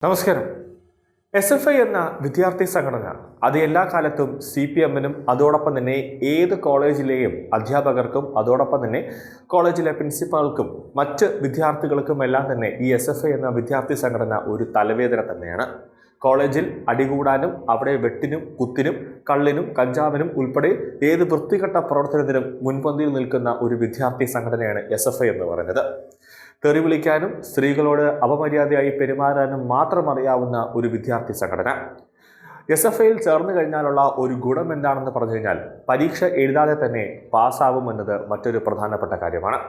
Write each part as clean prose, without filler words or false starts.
നമസ്കാരം. SFI എന്ന വിദ്യാർത്ഥി സംഘടന അത് എല്ലാ കാലത്തും CPM-നും അതോടൊപ്പം തന്നെ ഏത് കോളേജിലെയും അധ്യാപകർക്കും അതോടൊപ്പം തന്നെ കോളേജിലെ പ്രിൻസിപ്പാൾക്കും മറ്റ് വിദ്യാർത്ഥികൾക്കും എല്ലാം തന്നെ ഈ SFI എന്ന വിദ്യാർത്ഥി സംഘടന ഒരു തലവേദന തന്നെയാണ്. കോളേജിൽ അടികൂടാനും അവിടെ വെട്ടിനും കുത്തിനും കള്ളിനും കഞ്ചാവിനും ഉൾപ്പെടെ ഏത് വൃത്തികെട്ട പ്രവർത്തനത്തിനും മുൻപന്തിയിൽ നിൽക്കുന്ന ഒരു വിദ്യാർത്ഥി സംഘടനയാണ് SFI എന്ന് പറയുന്നത്. തെറി വിളിക്കാനും സ്ത്രീകളോട് അപമര്യാദയായി പെരുമാറാനും മാത്രം അറിയാവുന്ന ഒരു വിദ്യാർത്ഥി സംഘടന. SFIയിൽ ചേർന്ന് കഴിഞ്ഞാലുള്ള ഒരു ഗുണം എന്താണെന്ന് പറഞ്ഞു കഴിഞ്ഞാൽ പരീക്ഷ എഴുതാതെ തന്നെ പാസ്സാവുമെന്നത് മറ്റൊരു പ്രധാനപ്പെട്ട കാര്യമാണ്.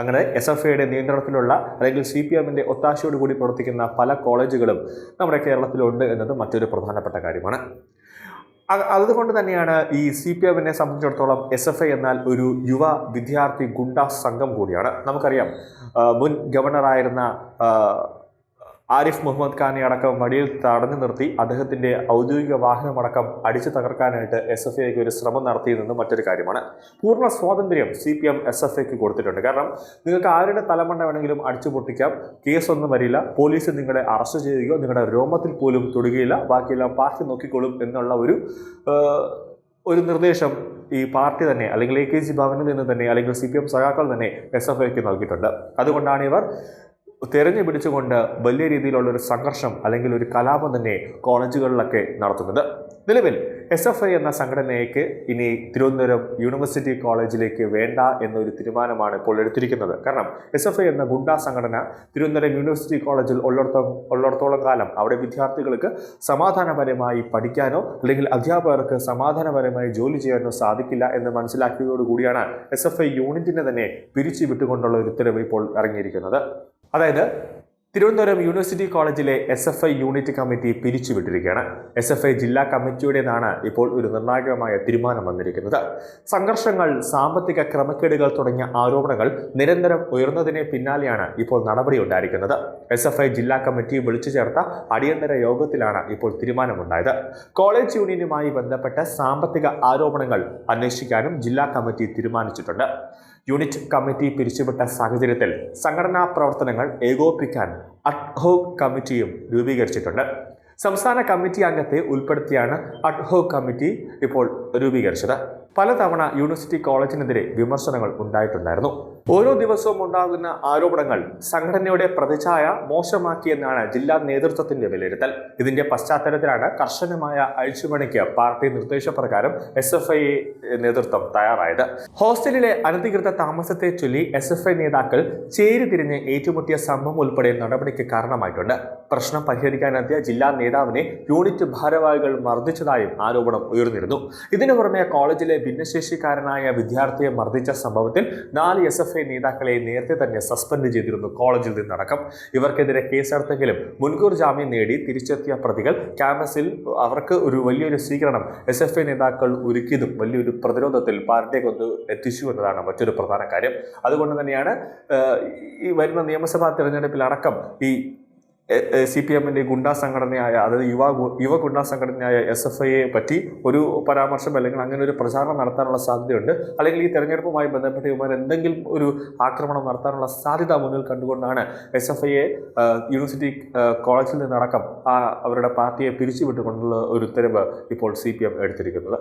അങ്ങനെ SFIയുടെ നിയന്ത്രണത്തിലുള്ള അല്ലെങ്കിൽ CPM-ന്റെ ഒത്താശയോടുകൂടി പ്രവർത്തിക്കുന്ന പല കോളേജുകളും നമ്മുടെ കേരളത്തിലുണ്ട് എന്നത് മറ്റൊരു പ്രധാനപ്പെട്ട കാര്യമാണ്. അതുകൊണ്ട് തന്നെയാണ് ഈ CPM-നെ സംബന്ധിച്ചിടത്തോളം SFI എന്നാൽ ഒരു യുവ വിദ്യാർത്ഥി ഗുണ്ടാ സംഘം കൂടിയാണ്. നമുക്കറിയാം, മുൻ ഗവർണറായിരുന്ന ആരിഫ് മുഹമ്മദ് ഖാനെ അടക്കം വഴിയിൽ തടഞ്ഞു നിർത്തി അദ്ദേഹത്തിൻ്റെ ഔദ്യോഗിക വാഹനമടക്കം അടിച്ചു തകർക്കാനായിട്ട് SFIക്ക് ഒരു ശ്രമം നടത്തിയതെന്ന് മറ്റൊരു കാര്യമാണ്. പൂർണ്ണ സ്വാതന്ത്ര്യം CPM SFIക്ക് കൊടുത്തിട്ടുണ്ട്. കാരണം നിങ്ങൾക്ക് ആരുടെ തലമണ്ട വേണമെങ്കിലും അടിച്ചു പൊട്ടിക്കാം, കേസൊന്നും വരില്ല, പോലീസ് നിങ്ങളെ അറസ്റ്റ് ചെയ്യുകയോ നിങ്ങളുടെ രോമത്തിൽ പോലും തൊടുകയില്ല, ബാക്കിയെല്ലാം പാർട്ടി നോക്കിക്കൊള്ളും എന്നുള്ള ഒരു നിർദ്ദേശം ഈ പാർട്ടി തന്നെ അല്ലെങ്കിൽ AKG ഭവനിൽ നിന്ന് തന്നെ അല്ലെങ്കിൽ CPM സഖാക്കൾ തന്നെ SFIക്ക് നൽകിയിട്ടുണ്ട്. അതുകൊണ്ടാണ് ഇവർ തെരഞ്ഞു പിടിച്ചുകൊണ്ട് വലിയ രീതിയിലുള്ള ഒരു സംഘർഷം അല്ലെങ്കിൽ ഒരു കലാപം തന്നെ കോളേജുകളിലൊക്കെ നടത്തുന്നത്. നിലവിൽ SFI എന്ന സംഘടനയ്ക്ക് ഇനി തിരുവനന്തപുരം യൂണിവേഴ്സിറ്റി കോളേജിലേക്ക് വേണ്ട എന്നൊരു തീരുമാനമാണ് ഇപ്പോൾ എടുത്തിരിക്കുന്നത്. കാരണം SFI എന്ന ഗുണ്ടാ സംഘടന തിരുവനന്തപുരം യൂണിവേഴ്സിറ്റി കോളേജിൽ ഉള്ളിടത്തോളം കാലം അവിടെ വിദ്യാർത്ഥികൾക്ക് സമാധാനപരമായി പഠിക്കാനോ അല്ലെങ്കിൽ അധ്യാപകർക്ക് സമാധാനപരമായി ജോലി ചെയ്യാനോ സാധിക്കില്ല എന്ന് മനസ്സിലാക്കിയതോടുകൂടിയാണ് SFI യൂണിറ്റിനെ തന്നെ പിരിച്ചു വിട്ടുകൊണ്ടുള്ള ഒരു ഉത്തരവ് ഇപ്പോൾ ഇറങ്ങിയിരിക്കുന്നത്. അതായത് തിരുവനന്തപുരം യൂണിവേഴ്സിറ്റി കോളേജിലെ SFI യൂണിറ്റ് കമ്മിറ്റി പിരിച്ചുവിട്ടിരിക്കുകയാണ്. SFI ജില്ലാ കമ്മിറ്റിയുടേതാണ് ഇപ്പോൾ ഒരു നിർണായകമായ തീരുമാനം വന്നിരിക്കുന്നത്. സംഘർഷങ്ങൾ, സാമ്പത്തിക ക്രമക്കേടുകൾ തുടങ്ങിയ ആരോപണങ്ങൾ നിരന്തരം ഉയർന്നതിന് പിന്നാലെയാണ് ഇപ്പോൾ നടപടി ഉണ്ടായിരിക്കുന്നത്. SFI ജില്ലാ കമ്മിറ്റി വിളിച്ചു ചേർത്ത അടിയന്തര യോഗത്തിലാണ് ഇപ്പോൾ തീരുമാനമുണ്ടായത്. കോളേജ് യൂണിയനുമായി ബന്ധപ്പെട്ട സാമ്പത്തിക ആരോപണങ്ങൾ അന്വേഷിക്കാനും ജില്ലാ കമ്മിറ്റി തീരുമാനിച്ചിട്ടുണ്ട്. യൂണിറ്റ് കമ്മിറ്റി പിരിച്ചുവിട്ട സാഹചര്യത്തിൽ സംഘടനാ പ്രവർത്തനങ്ങൾ ഏകോപിപ്പിക്കാൻ അഡ്ഹോക് കമ്മിറ്റിയും രൂപീകരിച്ചിട്ടുണ്ട്. സംസ്ഥാന കമ്മിറ്റി അംഗത്തെ ഉൾപ്പെടുത്തിയാണ് അഡ്ഹോക് കമ്മിറ്റി ഇപ്പോൾ രൂപീകരിച്ചത്. പലതവണ യൂണിവേഴ്സിറ്റി കോളേജിനെതിരെ വിമർശനങ്ങൾ ഉണ്ടായിട്ടുണ്ടായിരുന്നു. ഓരോ ദിവസവും ഉണ്ടാകുന്ന ആരോപണങ്ങൾ സംഘടനയുടെ പ്രതിച്ഛായ മോശമാക്കിയെന്നാണ് ജില്ലാ നേതൃത്വത്തിന്റെ വിലയിരുത്തൽ. ഇതിന്റെ പശ്ചാത്തലത്തിലാണ് കർശനമായ അഴിച്ചുപണിക്ക് പാർട്ടി നിർദ്ദേശപ്രകാരം SFI നേതൃത്വം തയ്യാറായത്. ഹോസ്റ്റലിലെ അനധികൃത താമസത്തെ ചൊല്ലി SFI നേതാക്കൾ ചേരിതിരിഞ്ഞ് ഏറ്റുമുട്ടിയ സംഭവം ഉൾപ്പെടെ നടപടിക്ക് കാരണമായിട്ടുണ്ട്. പ്രശ്നം പരിഹരിക്കാനെത്തിയ ജില്ലാ നേതാവിനെ യൂണിറ്റ് ഭാരവാഹികൾ മർദ്ദിച്ചതായും ആരോപണം ഉയർന്നിരുന്നു. ഇതിനു പുറമെ കോളേജിലെ ഭിന്നശേഷിക്കാരനായ വിദ്യാർത്ഥിയെ മർദ്ദിച്ച സംഭവത്തിൽ 4 SFI നേതാക്കളെ നേരത്തെ തന്നെ സസ്പെൻഡ് ചെയ്തിരുന്നു കോളേജിൽ നിന്നടക്കം. ഇവർക്കെതിരെ കേസെടുത്തെങ്കിലും മുൻകൂർ ജാമ്യം നേടി തിരിച്ചെത്തിയ പ്രതികൾ ക്യാമ്പസിൽ അവർക്ക് ഒരു വലിയൊരു സ്വീകരണം SFI നേതാക്കൾ ഒരുക്കിയതും വലിയൊരു പ്രതിരോധത്തിൽ പാർട്ടിയെ കൊണ്ട് എത്തിച്ചു എന്നതാണ് മറ്റൊരു പ്രധാന കാര്യം. അതുകൊണ്ട് തന്നെയാണ് ഈ വരുന്ന നിയമസഭാ തിരഞ്ഞെടുപ്പിലടക്കം ഈ CPM-ന്റെ ഗുണ്ടാ സംഘടനയായ അതായത് യുവ ഗുണ്ടാ സംഘടനയായ SFIയെ പറ്റി ഒരു പരാമർശം അല്ലെങ്കിൽ അങ്ങനെ ഒരു പ്രചാരണം നടത്താനുള്ള സാധ്യതയുണ്ട്. അല്ലെങ്കിൽ ഈ തെരഞ്ഞെടുപ്പുമായി ബന്ധപ്പെട്ട് ഇവർ എന്തെങ്കിലും ഒരു ആക്രമണം നടത്താനുള്ള സാധ്യത മുന്നിൽ കണ്ടുകൊണ്ടാണ് SFIയെ യൂണിവേഴ്സിറ്റി കോളേജിൽ നിന്നടക്കം അവരുടെ പാർട്ടിയെ പിരിച്ചുവിട്ടുകൊണ്ടുള്ള ഒരു ഉത്തരവ് ഇപ്പോൾ CPM എടുത്തിരിക്കുന്നത്.